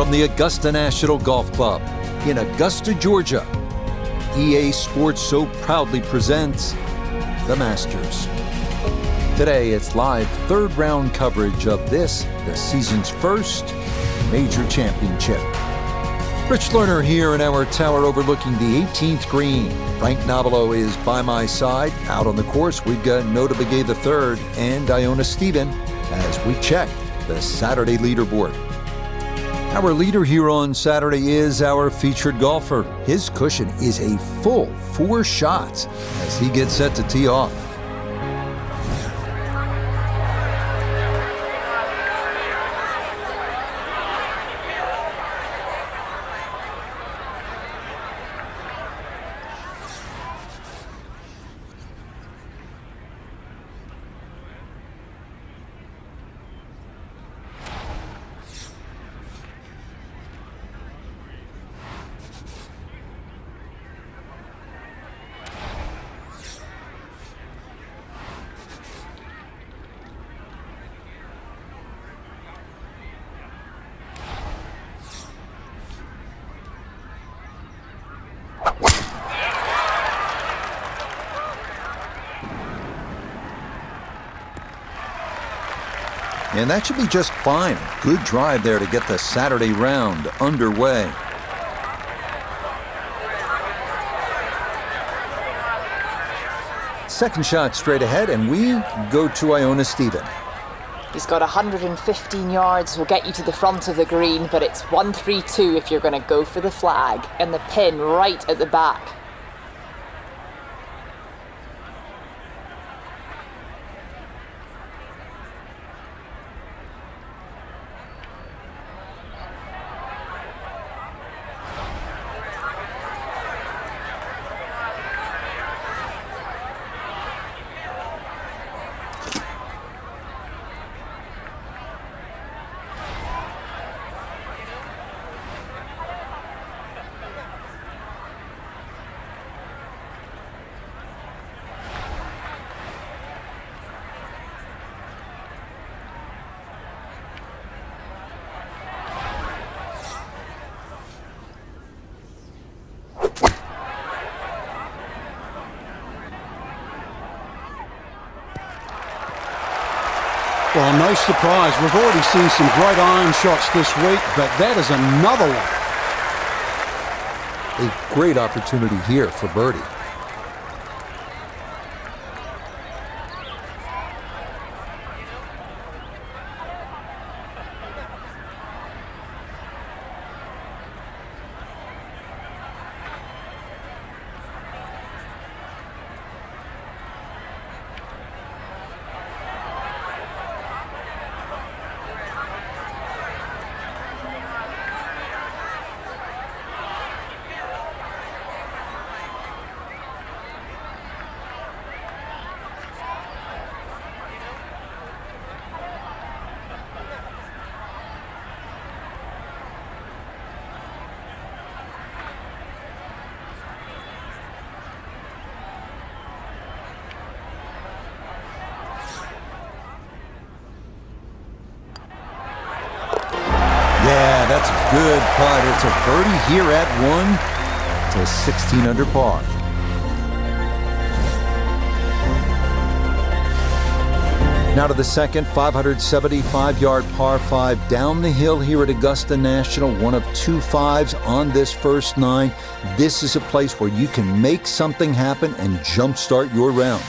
from the Augusta National Golf Club in Augusta, Georgia, EA Sports so proudly presents the Masters. Today, it's live third round coverage of this, the season's first major championship. Rich Lerner here in our tower overlooking the 18th green. Frank Nobilo is by my side. Out on the course, we've got Nota Begay III and Iona Stephen as we check the Saturday leaderboard. Our leader here on Saturday is our featured golfer. His cushion is a full 4 shots as he gets set to tee off. And that should be just fine. Good drive there to get the Saturday round underway. Second shot straight ahead, and we go to Iona Stephen. He's got 115 yards, will get you to the front of the green, but it's 1-3-2 if you're going to go for the flag, and the pin right at the back. Well, no surprise. We've already seen some great iron shots this week, but that is another one. A great opportunity here for birdie. Yeah, that's a good putt. It's a birdie here at 1 to 16 under par. Now to the second 575-yard par 5 down the hill here at Augusta National. One of 2 5s on this first 9. This is a place where you can make something happen and jumpstart your round.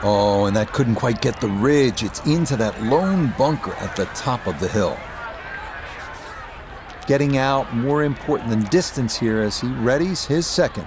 Oh, and that couldn't quite get the ridge. It's into that lone bunker at the top of the hill. Getting out more important than distance here as he readies his second.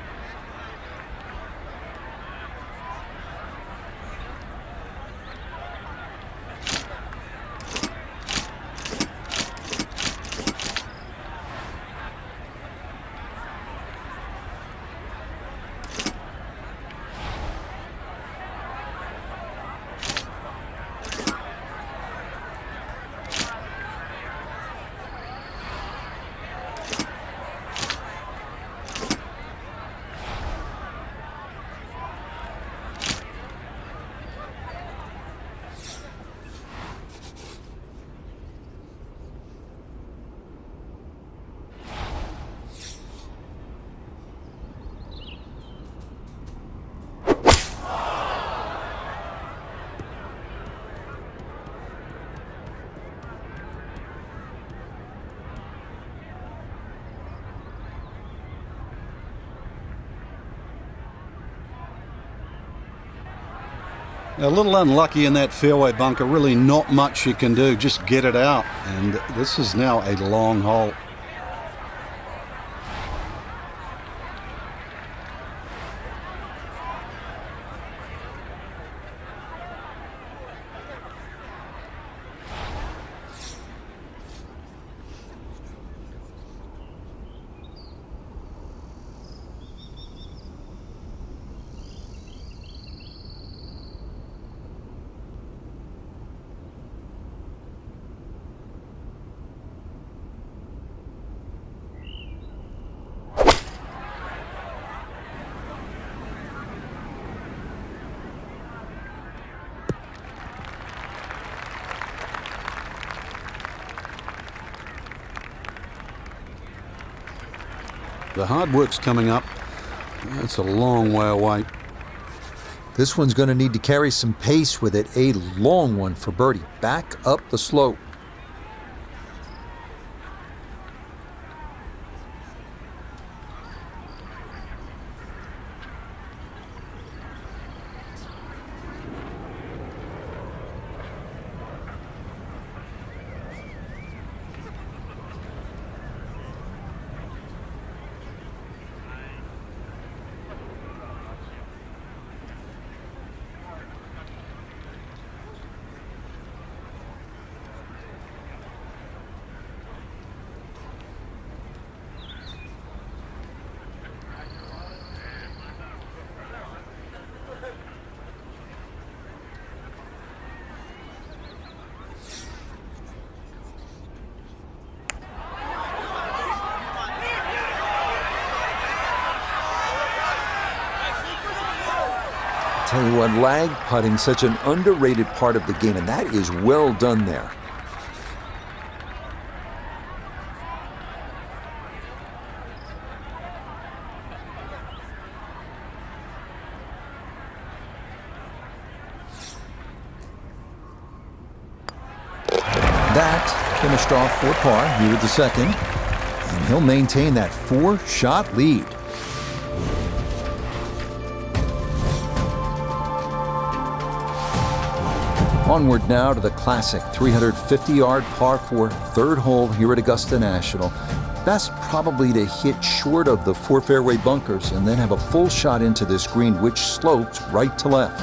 A little unlucky in that fairway bunker. Really not much you can do. Just get it out. And this is now a long hole. The hard work's coming up. It's a long way away. This one's going to need to carry some pace with it. A long one for birdie. Back up the slope. Tell you what, lag putting, such an underrated part of the game, and that is well done there. That finished off for par here at the second, and he'll maintain that 4-shot lead. Onward now to the classic 350-yard par 4 third hole here at Augusta National. Best probably to hit short of the 4 fairway bunkers and then have a full shot into this green, which slopes right to left.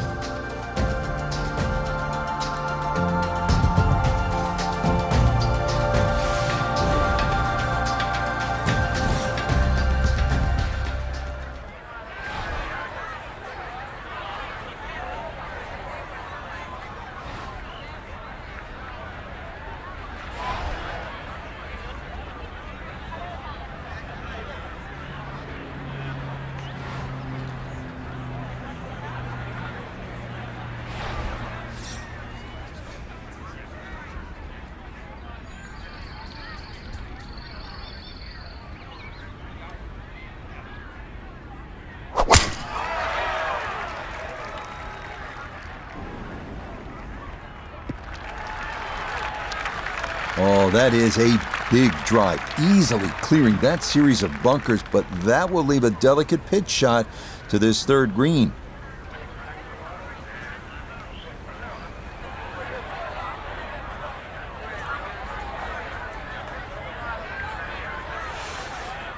Oh, that is a big drive, easily clearing that series of bunkers, but that will leave a delicate pitch shot to this third green.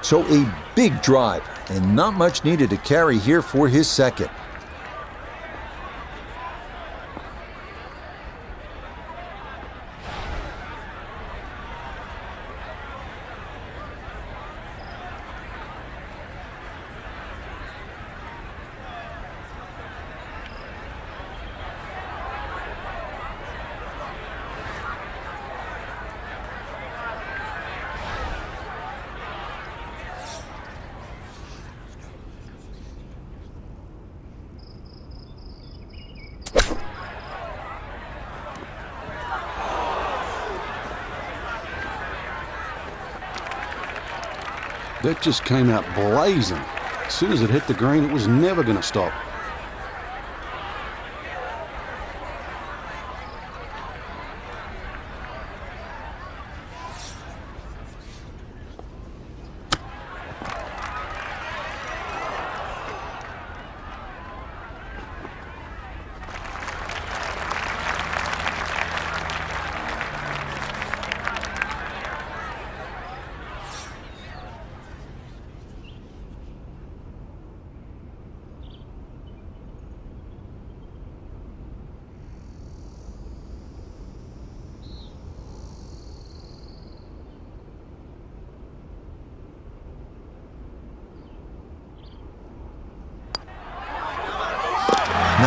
So a big drive, and not much needed to carry here for his second. That just came out blazing. As soon as it hit the green, it was never going to stop.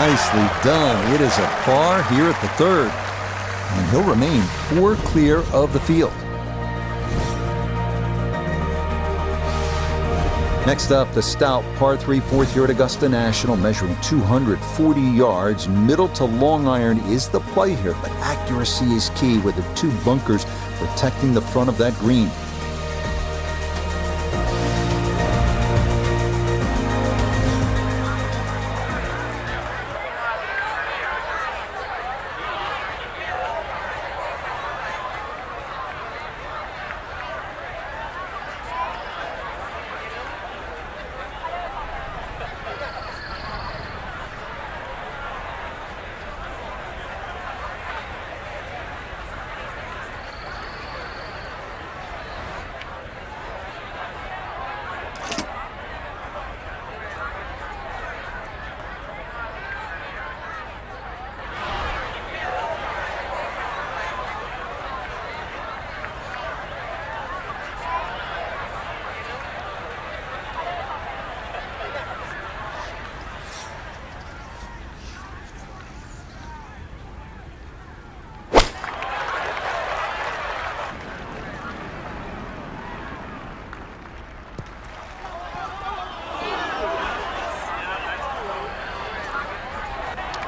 Nicely done. It is a par here at the third, and he'll remain 4 clear of the field. Next up, the stout par 3 fourth here at Augusta National, measuring 240 yards. Middle to long iron is the play here, but accuracy is key with the 2 bunkers protecting the front of that green.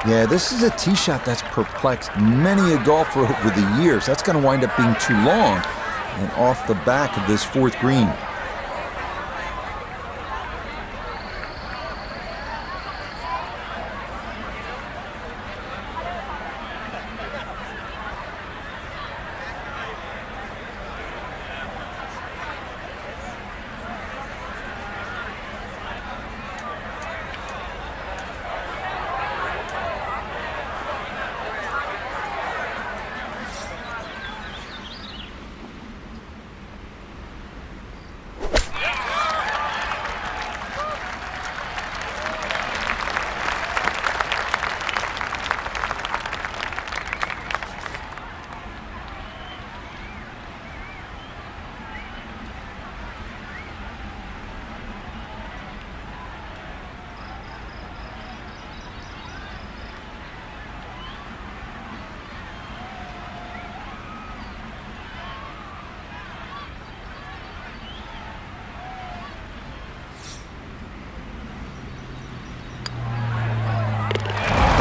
Yeah, this is a tee shot that's perplexed many a golfer over the years. That's going to wind up being too long and off the back of this fourth green.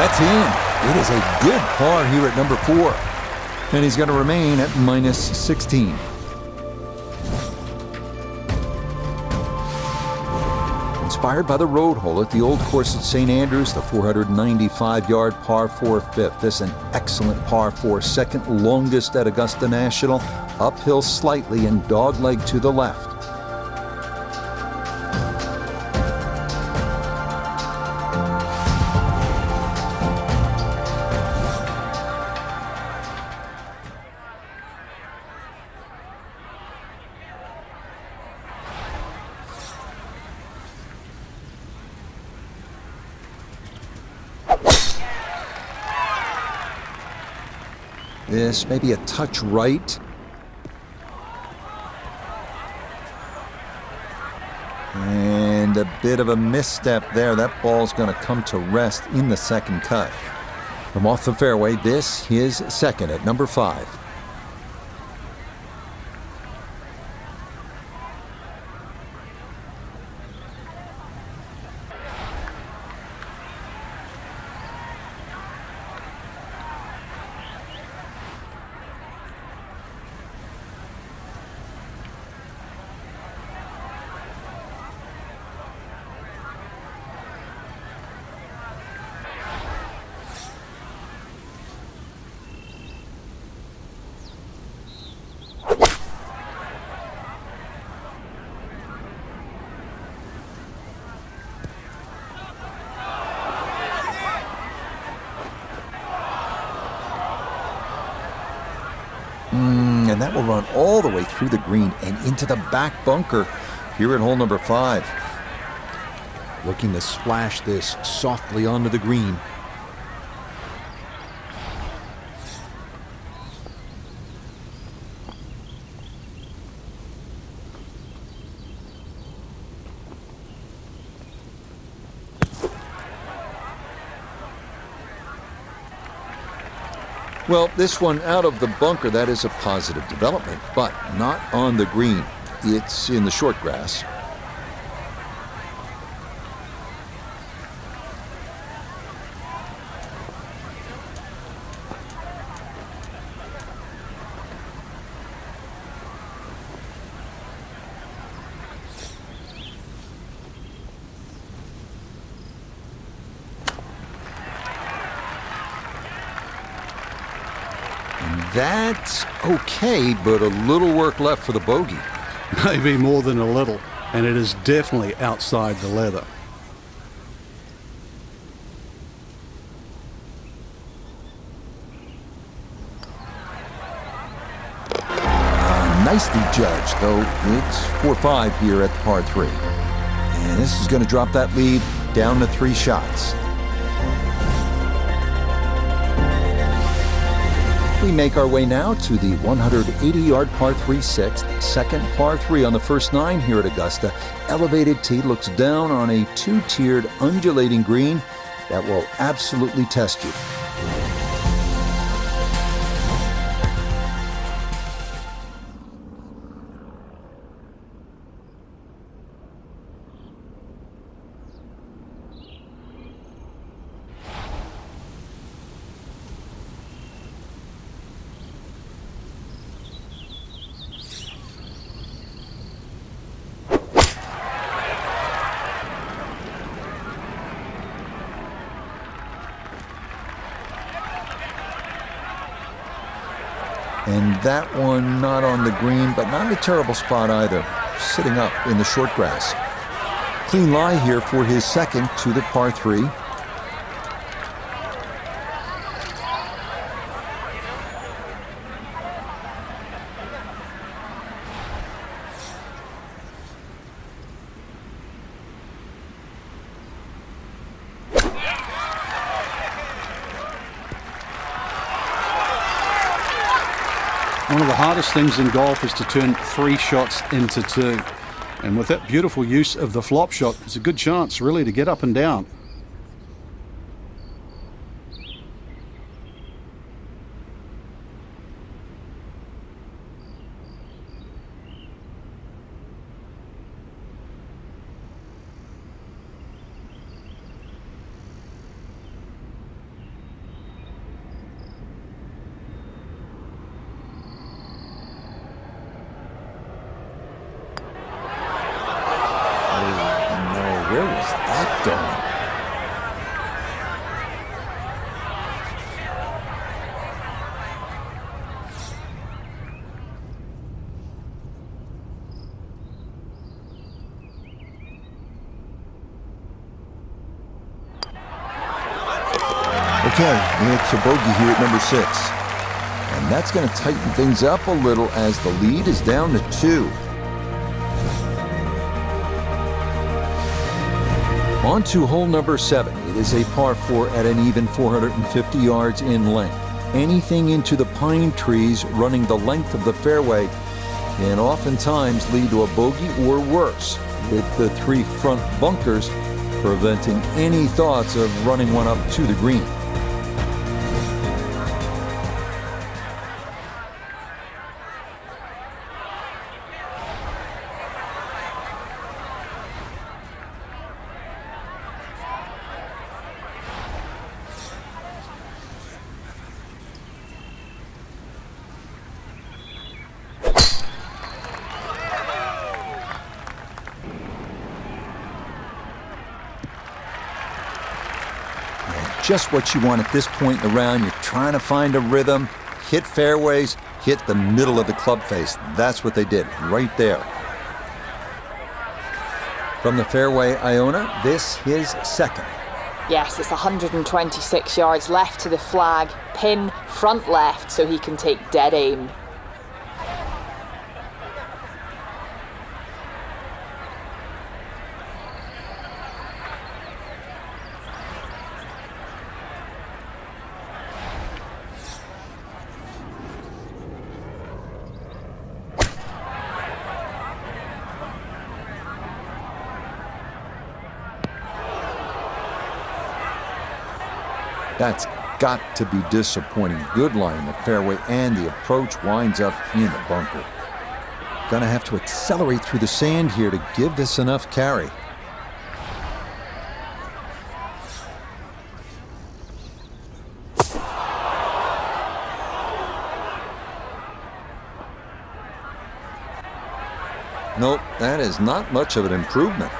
That's in. It is a good par here at number 4. And he's going to remain at minus 16. Inspired by the road hole at the old course at St. Andrews, the 495-yard par 4 fifth. This an excellent par 4, second longest at Augusta National. Uphill slightly and dogleg to the left. This may be a touch right. And a bit of a misstep there. That ball's going to come to rest in the second cut. From off the fairway, this is second at number 5. And that will run all the way through the green and into the back bunker here at hole number 5. Looking to splash this softly onto the green. Well, this one out of the bunker, that is a positive development, but not on the green. It's in the short grass. That's okay, but a little work left for the bogey. Maybe more than a little, and it is definitely outside the leather. Nicely judged, though it's 4-5 here at the par 3. And this is going to drop that lead down to 3 shots. We make our way now to the 180-yard par 3 6th, second par 3 on the first 9 here at Augusta. Elevated tee looks down on a 2-tiered undulating green that will absolutely test you. And that one not on the green, but not in a terrible spot either, sitting up in the short grass. Clean lie here for his second to the par 3. One of the hardest things in golf is to turn 3 shots into 2. And with that beautiful use of the flop shot, it's a good chance really to get up and down. Where was that going? Okay, it's a bogey here at number 6. And that's going to tighten things up a little as the lead is down to 2. On to hole number 7. It is a par 4 at an even 450 yards in length. Anything into the pine trees running the length of the fairway can oftentimes lead to a bogey or worse, with the 3 front bunkers preventing any thoughts of running one up to the green. Just what you want at this point in the round. You're trying to find a rhythm, hit fairways, hit the middle of the club face. That's what they did right there. From the fairway, Iona, this his second. Yes, it's 126 yards left to the flag, pin front left so he can take dead aim. That's got to be disappointing. Good lie in the fairway, and the approach winds up in the bunker. Gonna have to accelerate through the sand here to give this enough carry. Nope, that is not much of an improvement.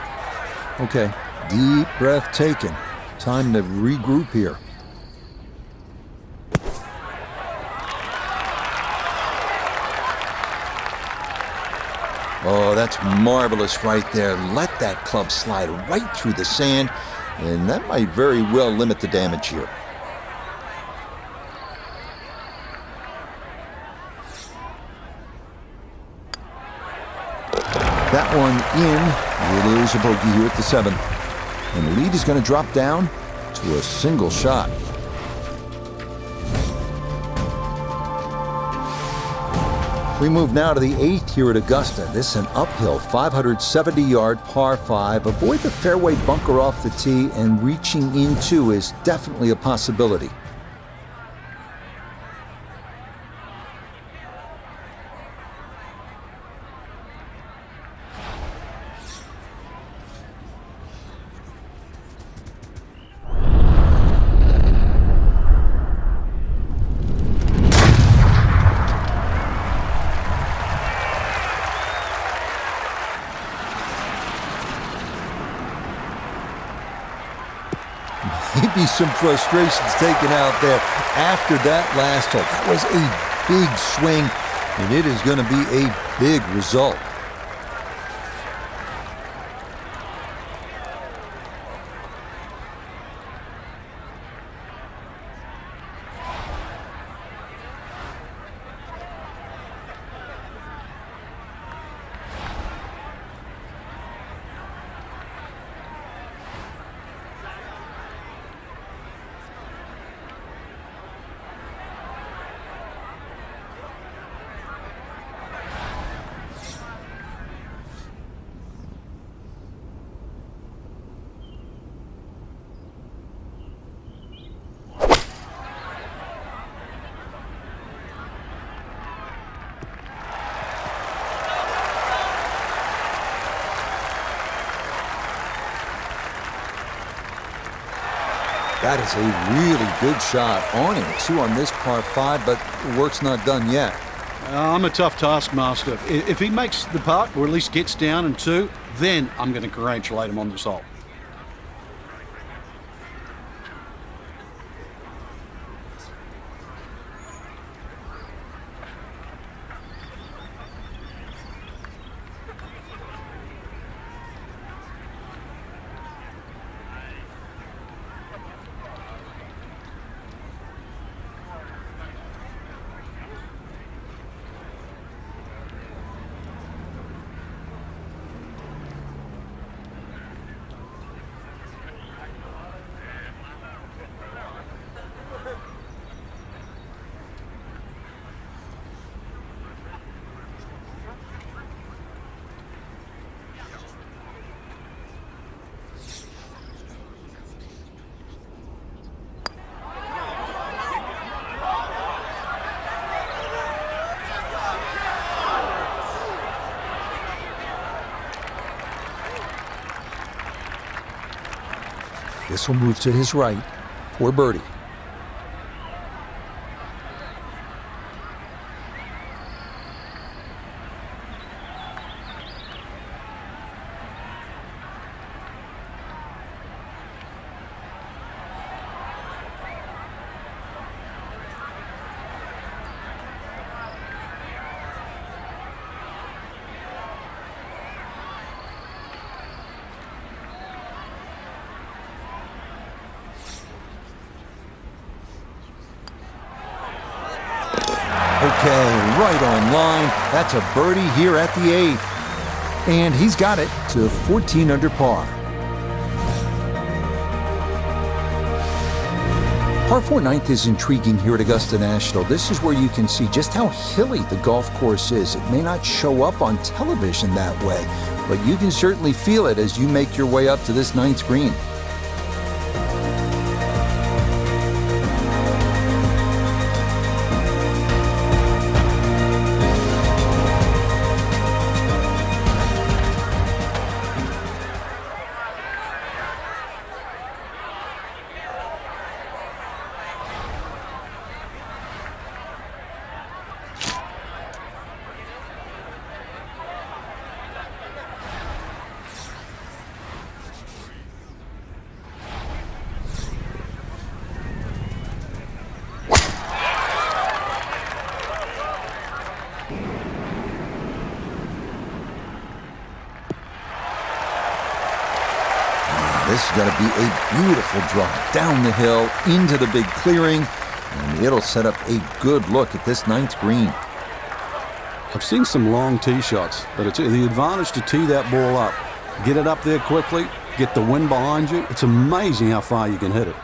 Okay, deep breath taken. Time to regroup here. Oh, that's marvelous right there. Let that club slide right through the sand, and that might very well limit the damage here. That one in. It is a bogey here at the 7th. And the lead is going to drop down to a single shot. We move now to the 8th here at Augusta. This is an uphill 570-yard par 5. Avoid the fairway bunker off the tee, and reaching into is definitely a possibility. Maybe some frustrations taken out there after that last hole. That was a big swing, and it is going to be a big result. That is a really good shot. On and 2 on this par 5, but the work's not done yet. I'm a tough taskmaster. If he makes the putt, or at least gets down in 2, then I'm going to congratulate him on this hole. This will move to his right for birdie. Okay, right on line. That's a birdie here at the 8th. And he's got it to 14 under par. Par 4 9th is intriguing here at Augusta National. This is where you can see just how hilly the golf course is. It may not show up on television that way, but you can certainly feel it as you make your way up to this 9th green. This is going to be a beautiful drop down the hill into the big clearing, and it'll set up a good look at this ninth green. I've seen some long tee shots, but it's the advantage to tee that ball up. Get it up there quickly, get the wind behind you. It's amazing how far you can hit it.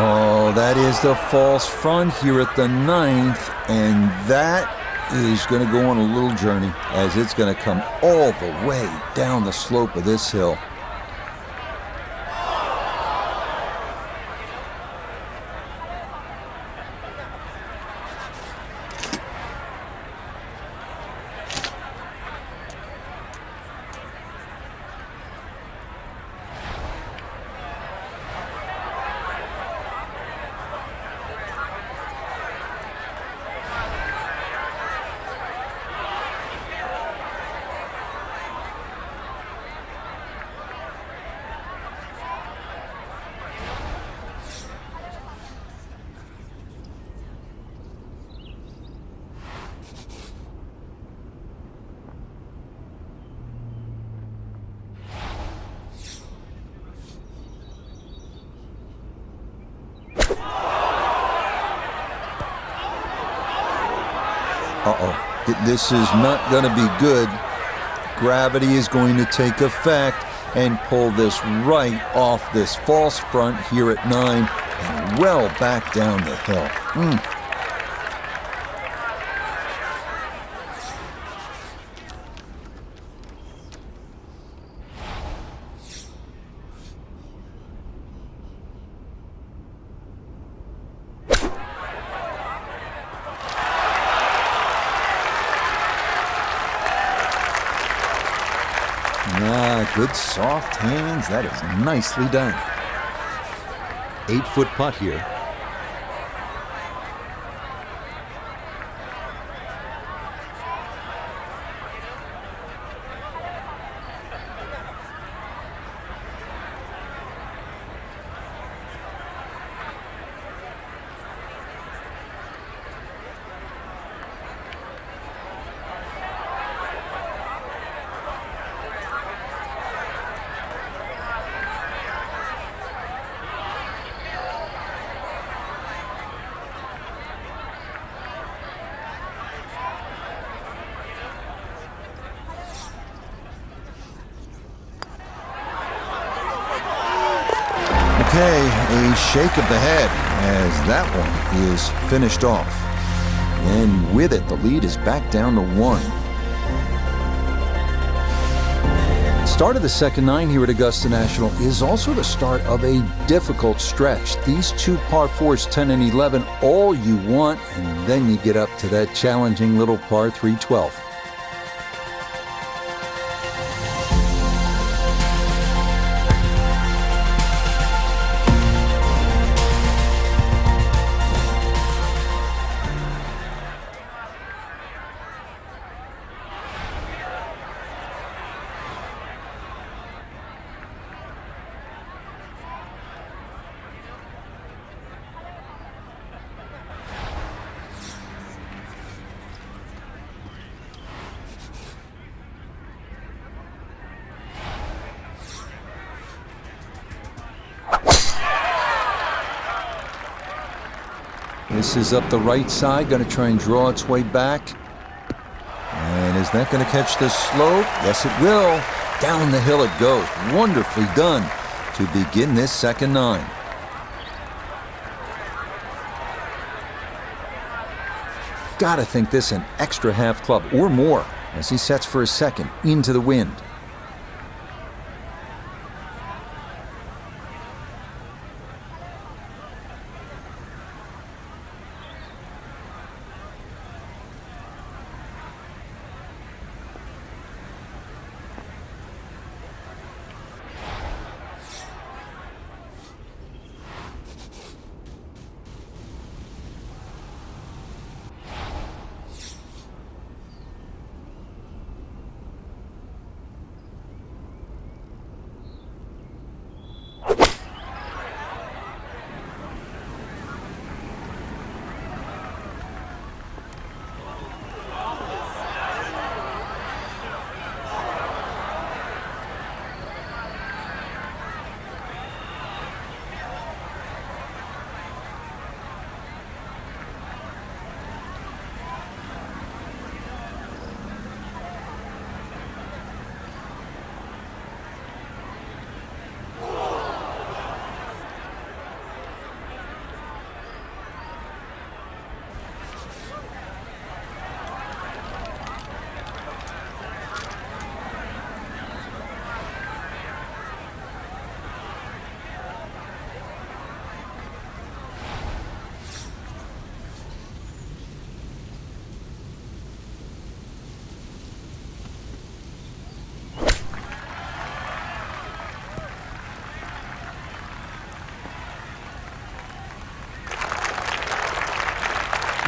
Oh, that is the false front here at the ninth, and that is going to go on a little journey as it's going to come all the way down the slope of this hill. Uh-oh, this is not going to be good. Gravity is going to take effect and pull this right off this false front here at 9 and well back down the hill. Good soft hands. That is nicely done. 8-foot putt here. Okay, a shake of the head as that one is finished off. And with it, the lead is back down to 1. Start of the second 9 here at Augusta National is also the start of a difficult stretch. These two par 4s, 10 and 11, all you want, and then you get up to that challenging little par 3, 12. This is up the right side, going to try and draw its way back. And is that going to catch the slope? Yes, it will. Down the hill it goes. Wonderfully done to begin this second 9. Gotta think this an extra half club or more. as he sets for a second into the wind.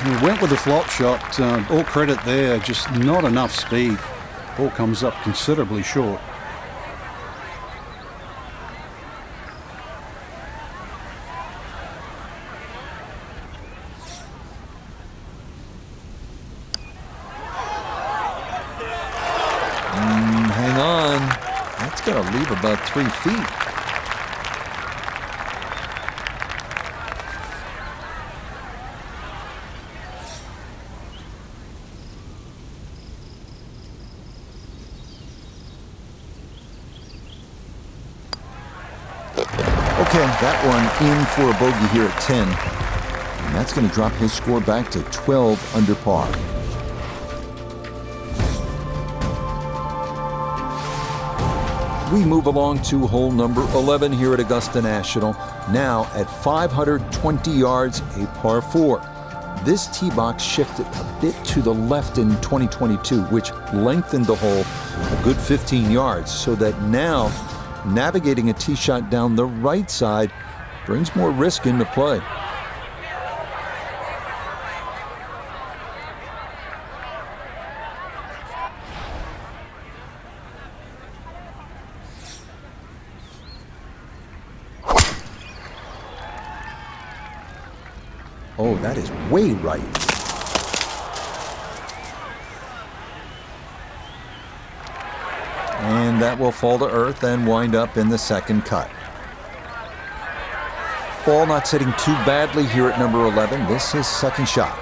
He went with the flop shot. All credit there, just not enough speed. Ball comes up considerably short. Hang on. That's going to leave about 3 feet. Okay, that one in for a bogey here at 10. And that's going to drop his score back to 12 under par. We move along to hole number 11 here at Augusta National, now at 520 yards, a par 4. This tee box shifted a bit to the left in 2022, which lengthened the hole a good 15 yards, so that now navigating a tee shot down the right side brings more risk into play. Oh, that is way right. And that will fall to earth and wind up in the second cut. Ball not sitting too badly here at number 11. This is second shot.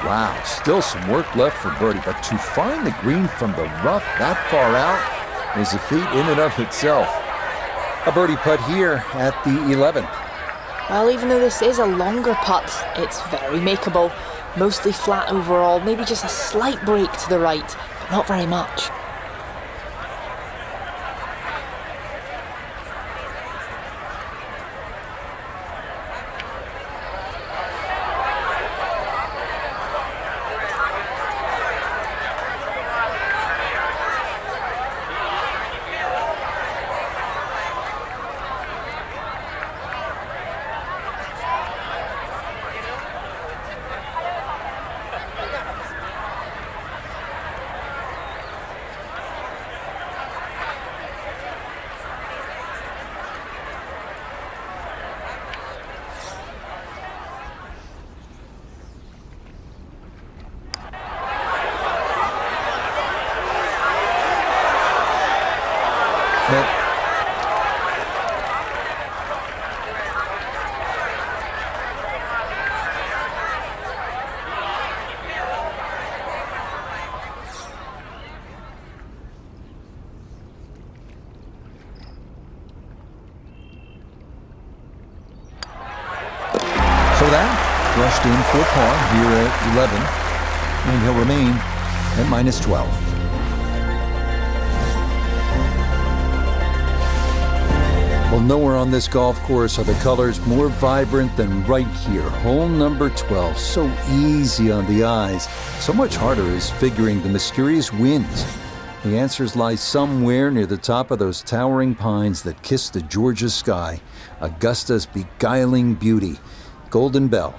Wow, still some work left for birdie, but to find the green from the rough that far out is a feat in and of itself. A birdie putt here at the 11. Well, even though this is a longer putt, it's very makeable. Mostly flat overall, maybe just a slight break to the right, but not very much. that. Brushed in for par here at 11. And he'll remain at -12. Well, nowhere on this golf course are the colors more vibrant than right here. Hole number 12. So easy on the eyes. So much harder is figuring the mysterious winds. The answers lie somewhere near the top of those towering pines that kiss the Georgia sky. Augusta's beguiling beauty. Golden Bell.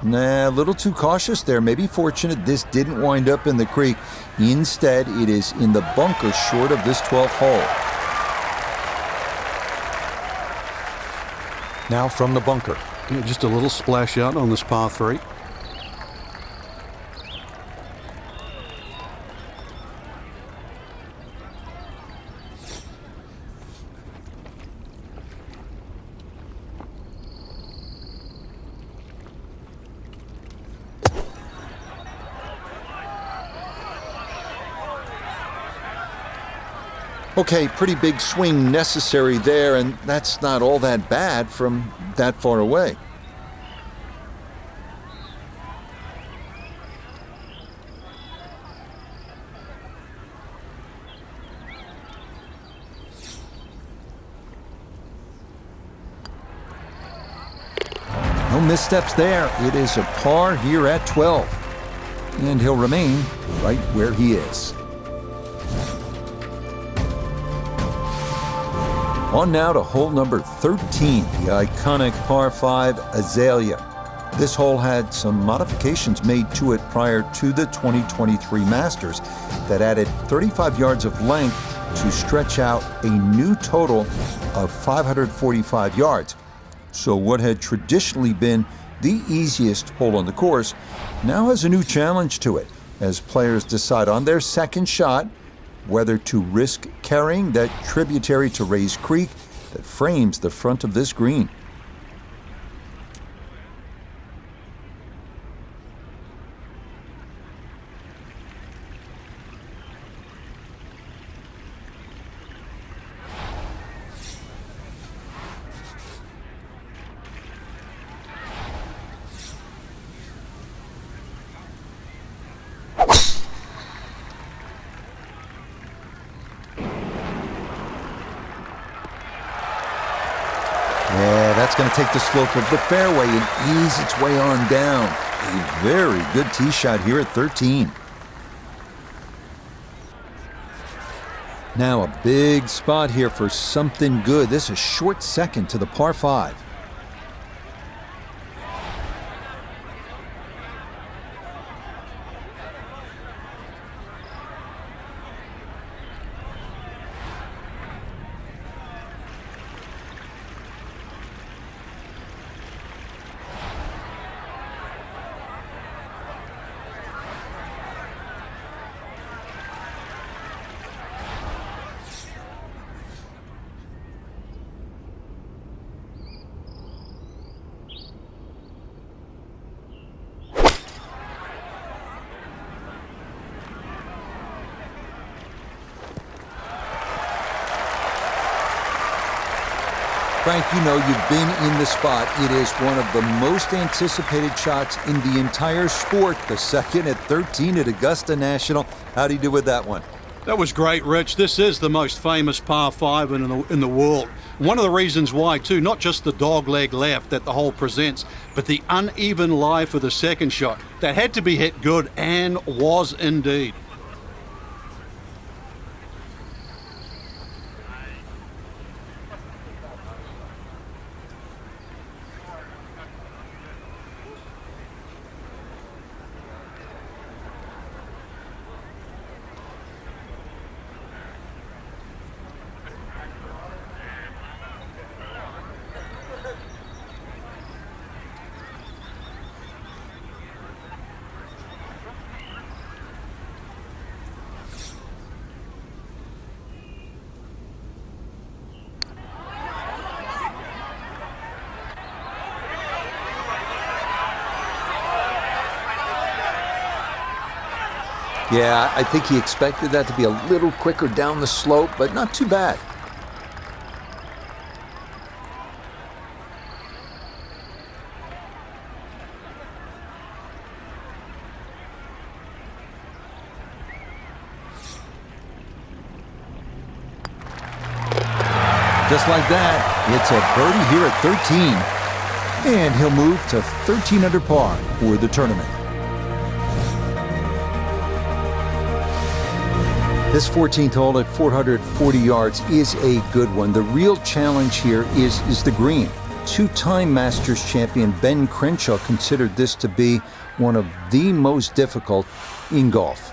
Nah, a little too cautious there. Maybe fortunate this didn't wind up in the creek. Instead, it is in the bunker short of this 12th hole. Now from the bunker. Yeah, just a little splash out on this par 3. Okay, pretty big swing necessary there, and that's not all that bad from that far away. No missteps there. It is a par here at 12. And he'll remain right where he is. On now to hole number 13, the iconic par 5 Azalea. This hole had some modifications made to it prior to the 2023 Masters that added 35 yards of length to stretch out a new total of 545 yards. So what had traditionally been the easiest hole on the course now has a new challenge to it as players decide on their second shot whether to risk carrying that tributary to Rays Creek that frames the front of this green. Yeah, that's going to take the slope of the fairway and ease its way on down. A very good tee shot here at 13. Now a big spot here for something good. This is a short second to the par 5. Frank, you know you've been in the spot. It is one of the most anticipated shots in the entire sport. The second at 13 at Augusta National. How do you do with that one? That was great, Rich. This is the most famous par 5 in the world. One of the reasons why, too, not just the dogleg left that the hole presents, but the uneven lie for the second shot. That had to be hit good, and was indeed. Yeah, I think he expected that to be a little quicker down the slope, but not too bad. Just like that, it's a birdie here at 13. And he'll move to 13 under par for the tournament. This 14th hole at 440 yards is a good one. The real challenge here is the green. Two-time Masters champion Ben Crenshaw considered this to be one of the most difficult in golf.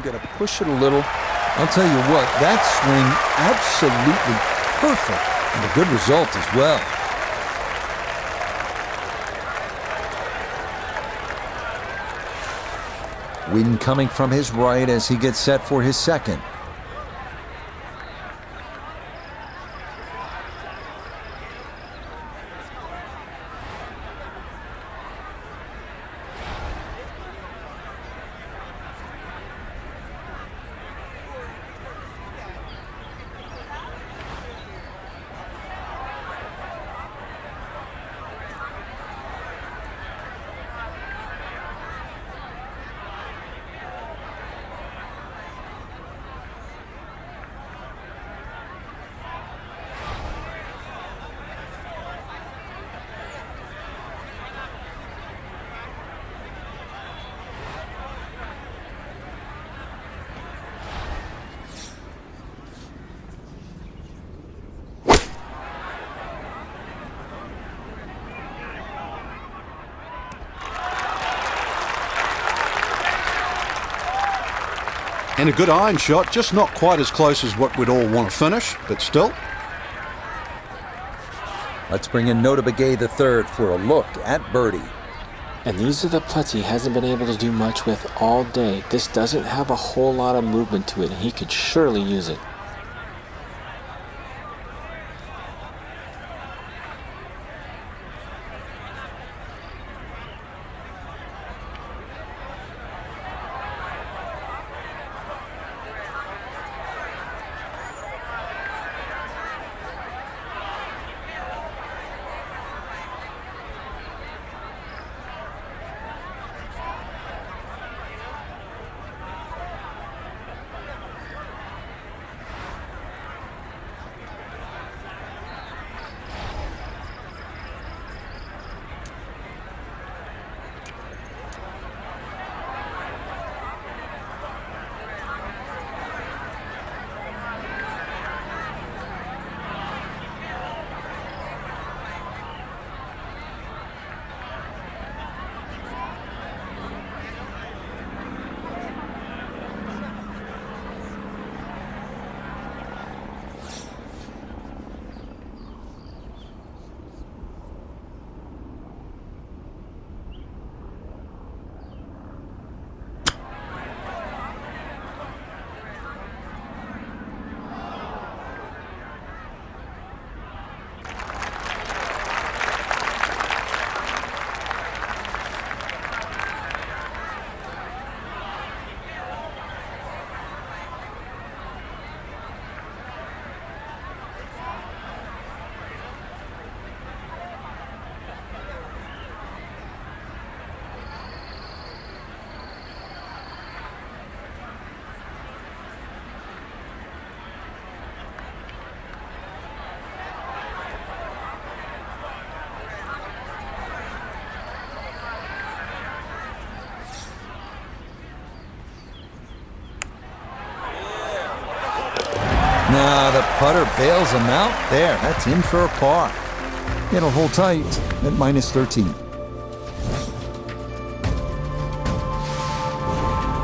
Going to push it a little. I'll tell you what, that swing absolutely perfect and a good result as well. Wind coming from his right as he gets set for his second. And a good iron shot, just not quite as close as what we'd all want to finish, but still. Let's bring in Nota Begay III for a look at birdie. And these are the putts he hasn't been able to do much with all day. This doesn't have a whole lot of movement to it, and he could surely use it. putter bails him out. There, that's in for a par. It'll hold tight at -13.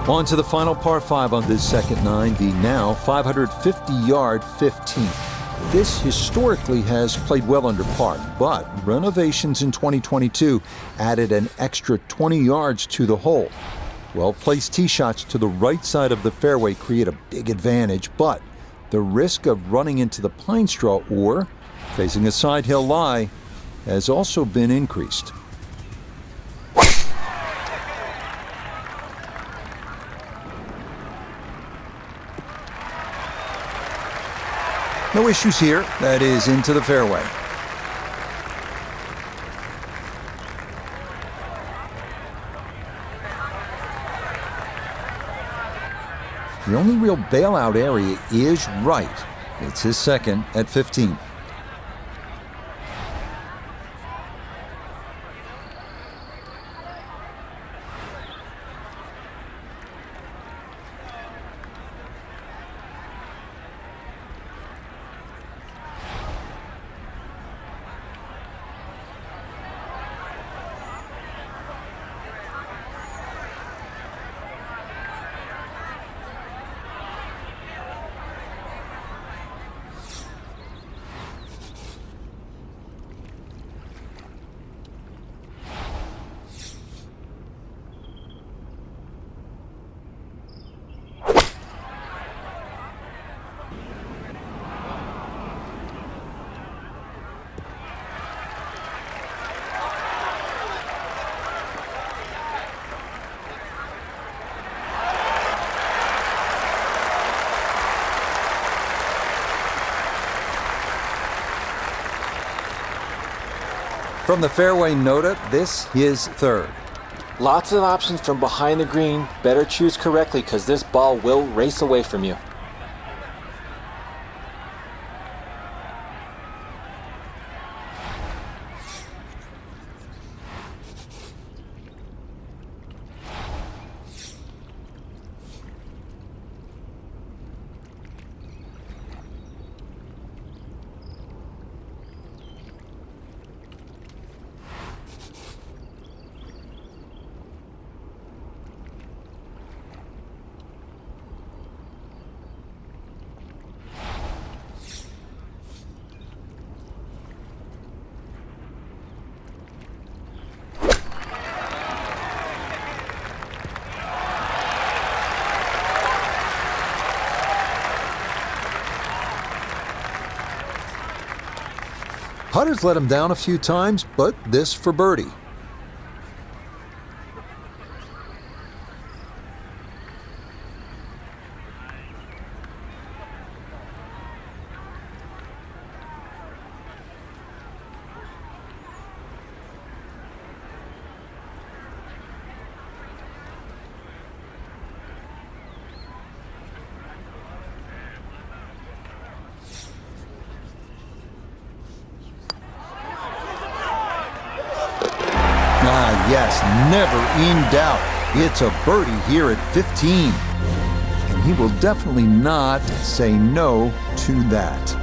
On to the final par 5 on this second 9, the now 550-yard 15th. This historically has played well under par, but renovations in 2022 added an extra 20 yards to the hole. Well-placed tee shots to the right side of the fairway create a big advantage, but the risk of running into the pine straw or facing a side hill lie has also been increased. No issues here. That is into the fairway. The only real bailout area is right. It's his second at 15. From the fairway nota, this is third. Lots of options from behind the green. Better choose correctly because this ball will race away from you. Putter's let him down a few times, but this for birdie. Yes, never in doubt. It's a birdie here at 15. And he will definitely not say no to that.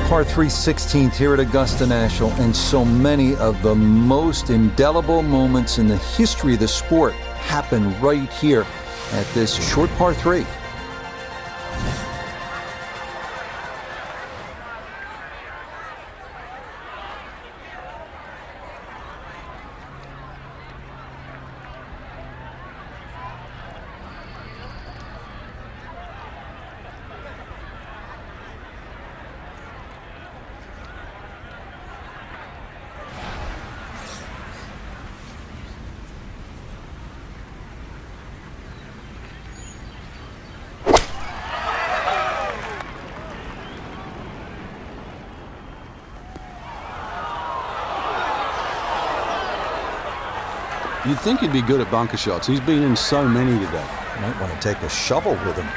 Par 3 16th here at Augusta National, and so many of the most indelible moments in the history of the sport happen right here at this short par 3. You'd think he'd be good at bunker shots. He's been in so many today. Might want to take a shovel with him.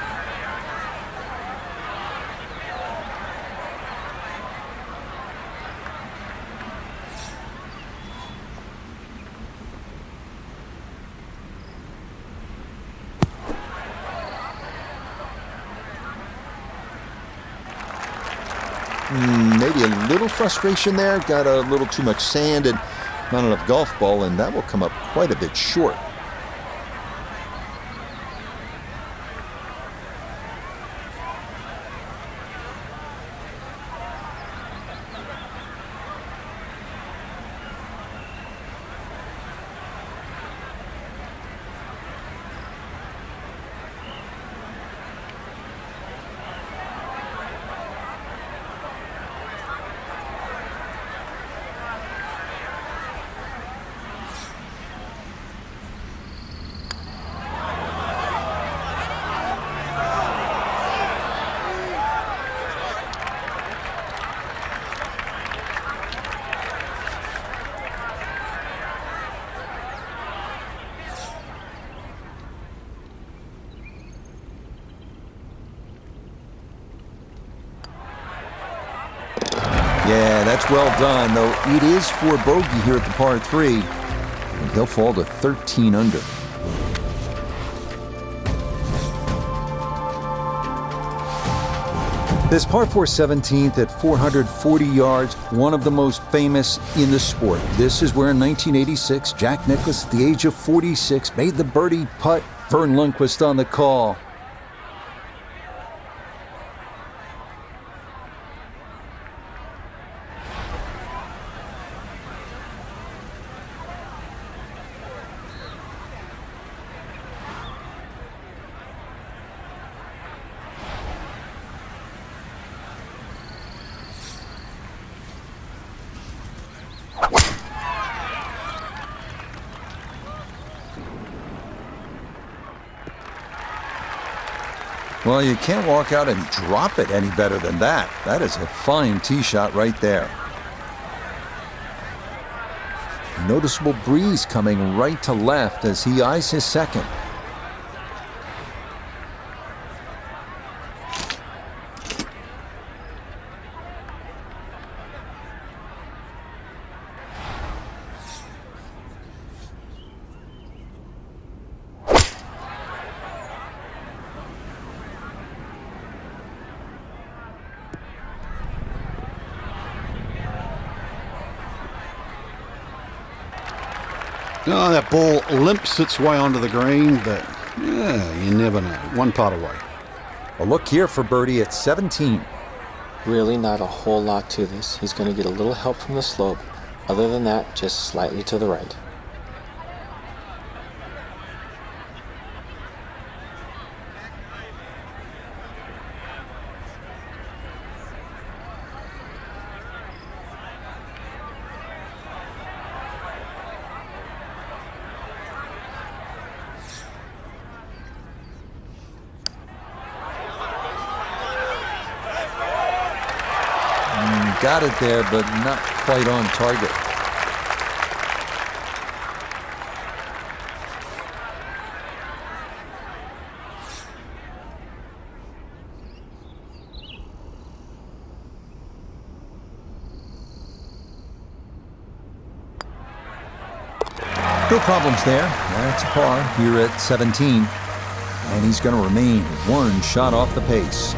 Maybe a little frustration there. Got a little too much sand and not enough golf ball, and that will come up quite a bit short. Yeah, that's well done, though it is for bogey here at the par 3. And he'll fall to 13 under. This par 4 17th at 440 yards, one of the most famous in the sport. This is where in 1986, Jack Nicklaus, at the age of 46, made the birdie putt. Vern Lundquist on the call. Well, you can't walk out and drop it any better than that. That is a fine tee shot right there. Noticeable breeze coming right to left as he eyes his second. Oh, that ball limps its way onto the green, but yeah, you never know. One putt away. A look here for birdie at 17. Really not a whole lot to this. He's going to get a little help from the slope. Other than that, just slightly to the right. Got it there, but not quite on target. No problems there. That's a par here at 17. And he's going to remain one shot off the pace.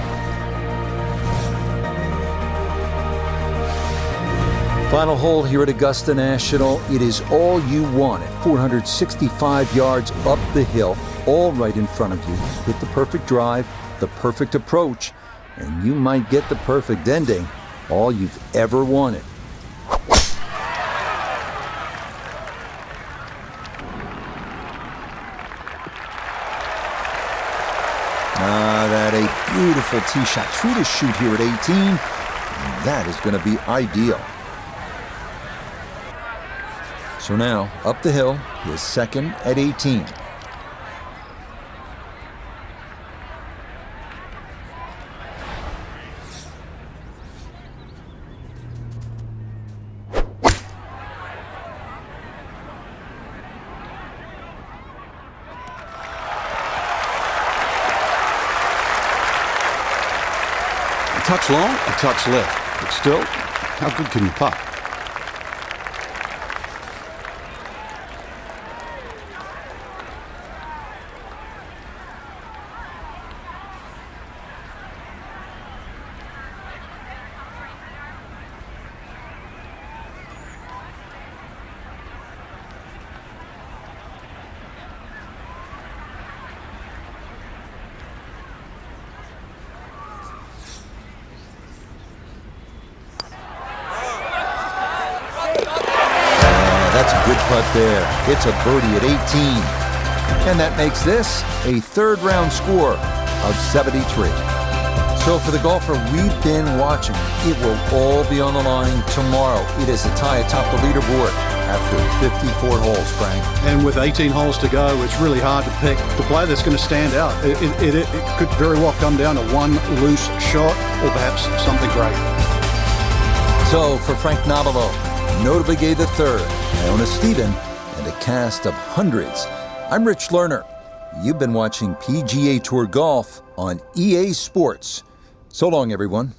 Final hole here at Augusta National. It is all you want at 465 yards up the hill, all right in front of you. With the perfect drive, the perfect approach, and you might get the perfect ending, all you've ever wanted. That a beautiful tee shot. 3 to shoot here at 18. And that is going to be ideal. So now, up the hill, his second at 18. A touch long, a touch left. But still, how good can you putt? putt there. It's a birdie at 18. And that makes this a third-round score of 73. So for the golfer we've been watching, it will all be on the line tomorrow. It is a tie atop the leaderboard after 54 holes, Frank. And with 18 holes to go, it's really hard to pick the player that's going to stand out. It could very well come down to one loose shot or perhaps something great. So for Frank Nobilo, notably gave the third, Iona Stephen, and a cast of hundreds, I'm Rich Lerner. You've been watching PGA Tour Golf on EA Sports. So long, everyone.